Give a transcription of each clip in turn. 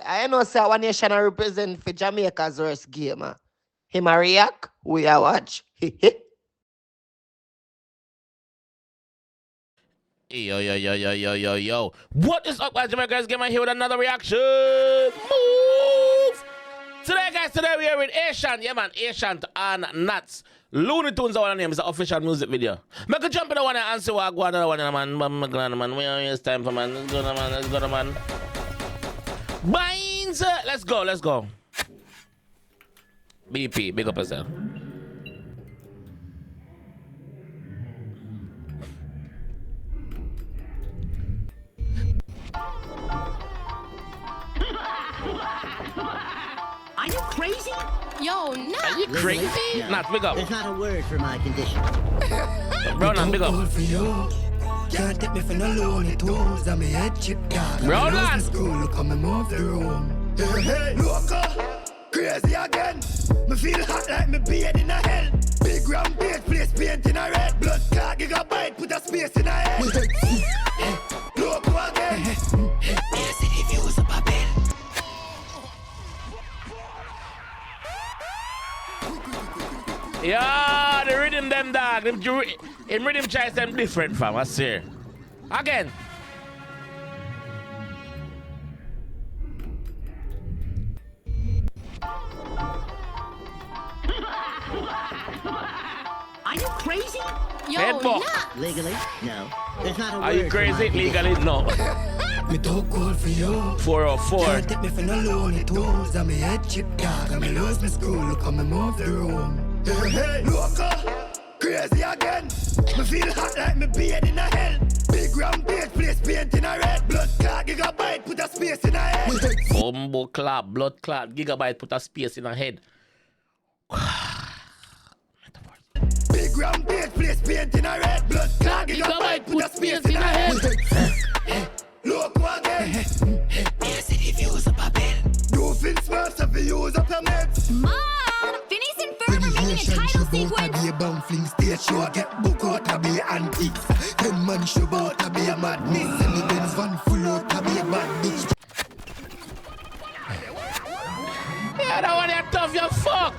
I know say one nation I represent for Jamaica's worst game. Him a react, we a watch. Yo. What is up, guys? JAMAICA'S game here with another reaction. Move! Today we are with Ayetian. Yeah, man, Ayetian and 𝐑𝐄𝐀𝐂𝐓𝐈𝐎𝐍. Looney Tunes, our name is the official music video. Make a jump in the one and see what I go on the one, man. We are time for man. Let's go, man. Binds. Let's go. BP, big up yourself. Are you crazy? Yo, nah. Are you crazy? No. Not big up. There's not a word for my condition. Brown, big up. Can't take me for no Looney Tunes. I'm a head chip dog. Brown, school, come and move the room. Hey, local, crazy again. Me feel hot like me beard in a hell. Big round beard, place paint in a red. Blood clot, gigabyte, put a space in a head. Local again. Yes, if you was a babel. Yeah, the rhythm them dog. In rhythm choice them different fam, I swear. Again. Are you crazy? Yo, Headbutt. nah. Legally? No. There's not a word Are you for my crazy? condition. Legally? No. Me too cool for you. 404. Can't take me for no Looney Tunes. I'm a head chip dog. I'm a lose my school, come and move the room. Hey, local, crazy again. Me feel hot like me beard in a hell. Big round beard, place paint in a red. Blood clot, gigabyte, put a space in a head. Bumbo clot, blood clot, gigabyte, put a space in her head. Big round beard, place paint in a red. Blood clot, gigabyte, put a space in a head. Look again. Yes, if you use a babel. You feel smart if you use up your meds. Mom, Finney's in Ferber making a title sequence. Be a bumfling stage show, get book out to be antiques. 10 man show out to be a madness. And the Benz van full out to be a bad bitch. Yeah, that one you tough, you fuck.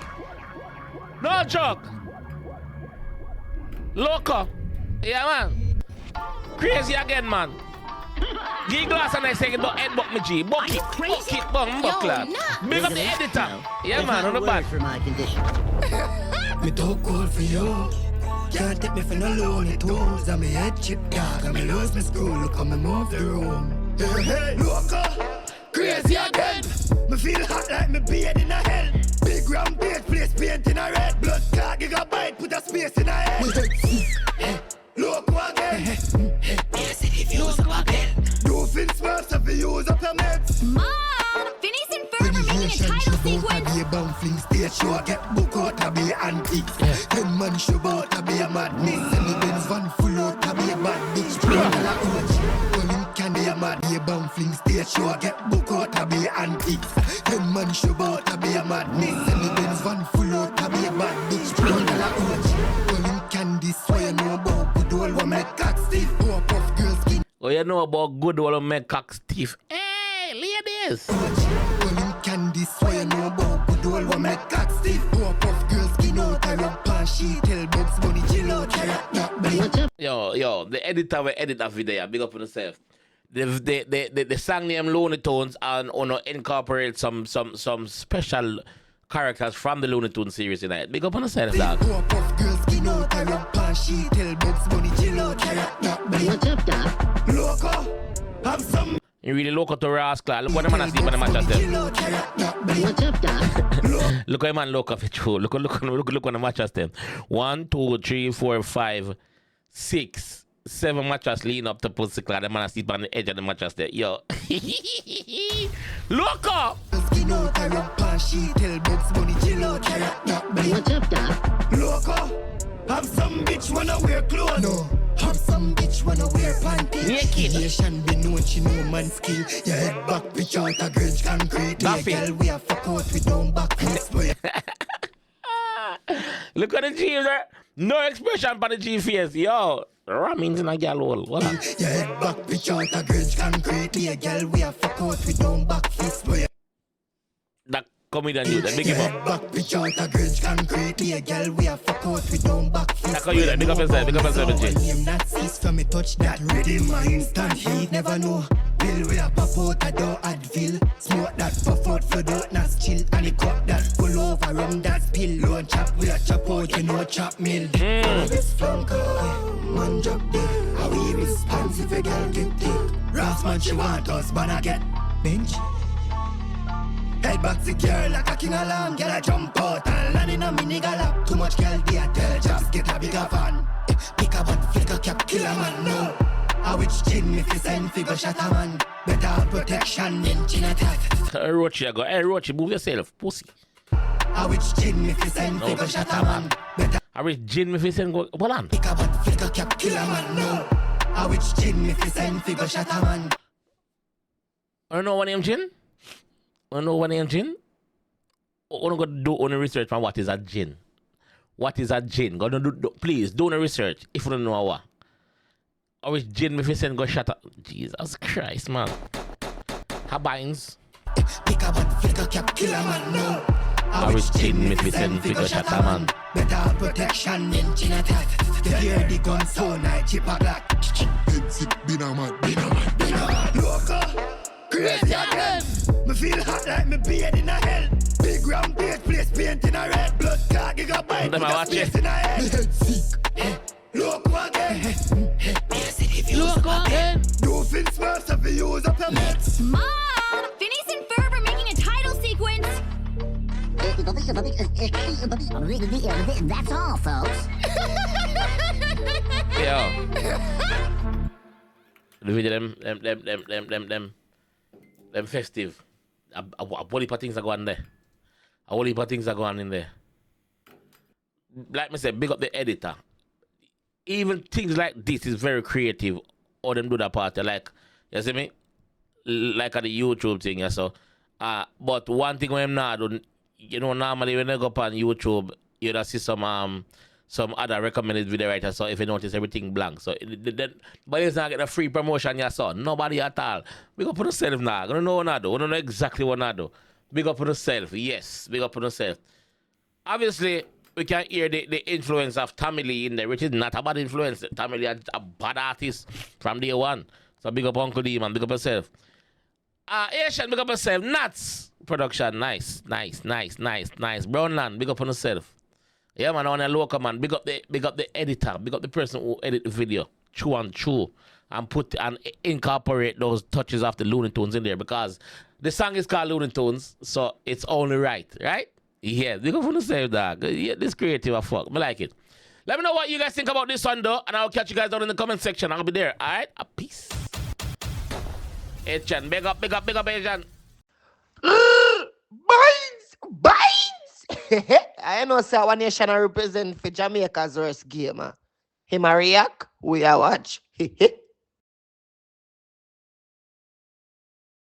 No joke. Loco. Yeah, man. Crazy again, man. Give glass and I say about head buck me G. Buck it, bum, buck lad. nah. Big up the Legally? editor. No. Yeah, There's man, not on a the word back. for my condition. Me too cool for you. Can't take me for no Looney Tunes. I'm a head chip dog. I'm a lose my school, come and move the room. Hey, local, crazy again. Me feel hot like me beard in a hell. Big round beard, place paint in a red. Blood clot, gigabyte, put a space in a head. Local again. Yes, if you use a babel. You feel smart if you use up your meds. Mom, Finney's in Ferber making a title sequence. Be a bumfling stage show, get book out to be antiques. 10 man show out to be a madness. And the Benz van full out to be a bad bitch. Rolling can be a mad, be a bumfling stage show, get book out to be antiques. 10 man show out to be a madness. And the Benz van full out to be a bad bitch. Rolling can this way you know about good old one make cock stiff. Go up off girl skin. Oh, you know about good old make cock stiff. Hey, ladies. Rolling candy, so you know about good old one make cock stiff. Go up off girl skin out a rub pan she tell Bugs Bunny chill out carrot not belly. Yo, the editor will edit that video. Big up on yourself. The song name Looney Tunes and incorporate some special characters from the Looney Tunes series in it. Big up on yourself, dog. Go up off girl skin out a rub pan she tell Bugs Bunny chill out carrot not belly. What's up, Doc? Loco, have some. You really look at the rascal. Look what the man has seen when the match has them. Chill out carrot not belly. What's up, Doc? Look how man look at it true. Look when the match has them. 1, 2, 3, 4, 5, 6, 7 matches lean up to pussy clad. The man has sleep on the edge of the matches there. Yo. Look up! Skin out a rub pan she tell Bugs Bunny chill out carrot not belly. What's up, Doc? Loco, have some bitch wanna wear clothes. No, have some bitch wanna wear panties. Naked. Nation be known she know man skill. Your head back pitch out a grudge concrete. That's Yeah, it. girl we a fuck out we don't back fist. Look at the G there. No expression for the G face. Yo. Rammings in a gal hole. What? Your head back, pitch out a grudge concretely. A girl we a fuck out, we don't back fist. Boy, That comedian you, that big your him head up. back, pitch out a grudge concretely. A girl we a fuck out, we don't back fist. That call you that, big up yourself, big up yourself, G. Name not cease from me touch that rhythm. My instant heat, never know. Bill we a pop out, I don't Advil. Smoke that puff out, flood out, not chill. And the cup that full over, rum that spill. Low chop, we a chop out, you know chop mill. This flanker, man drop dead. How we responsive, a girl get thick. Rough man, she want us, but I get bench. Head back secure like a king alarm. Girl I jump out and land in a mini gallop. Too much girl they a tell jobs get a bigger fan. Pick a butt, flick a cap, kill a man, no. I which chin if you send figure shot a man. Better protection than chin attack. Hey, Rochi, I go. Hey, Rochi, move yourself, pussy. I which chin if you send figure shot a man. Better I reach Jin if you send go. Hold on. pick a butt, flick a cap, kill a man, no. I which chin if you send figure shot a man. I don't know what name Jin. I don't know what name Jin. I want to go do on research on what is a Jin. What is a Jin? Go do please do no research if you don't know what. I wish Jin if you send go shut up. Jesus Christ, man. Habines. Pick a butt, flick a cap, kill a man, no. I wish Jin if you send figure shut a man. Better protection than chin attack. You hear the gun so night, chip a black. Dead sick, bin a man, bin a man, bin a man. Local, crazy again. Me feel hot like me beard in a hell. Big round beard, place paint in a red. Blood clot, gigabyte, Them I watch space it. in a head. Me head sick, local again. Look again. You feel smurfs if you use up your meds. Mom, Phineas and Ferb are making a title sequence. That's all, folks. Yeah. The video them festive. A whole heap of things are going there. A whole heap of things are going in there. Like me said, big up the editor. Even things like this is very creative. Or them do that part. Like, you see me? Like at the YouTube thing, yeah, so. But one thing when I'm not do, you know, normally when I go up on YouTube, you'll see some other recommended video writers. So if you notice everything blank. So but it's not get a free promotion, yeah, so nobody at all. Big up on yourself now. I don't know what I do. I don't know exactly what I do. Big up on yourself. Yes, big up on yourself. Obviously, we can hear the influence of Tommy Lee in there, which is not a bad influence. Tommy Lee is a bad artist from day one. So big up Uncle D, man. Big up yourself. Ayetian, big up yourself. 𝐑𝐿𝐶 production. Nice. Brownland, big up on yourself. Yeah, man, on a local, man. Big up the editor. Big up the person who edit the video. True and true. And put and incorporate those touches of the Looney Tunes in there, because the song is called Looney Tunes, so it's only right? Yeah, big up on yourself, dog. Yeah, this creative as fuck. I like it. Let me know what you guys think about this one, though, and I'll catch you guys down in the comment section. I'll be there. All right? Peace. Ayetian, big up, Ayetian. Binds! I know, sir, one nation I represent for Jamaica's worst game. Him a react, we a watch.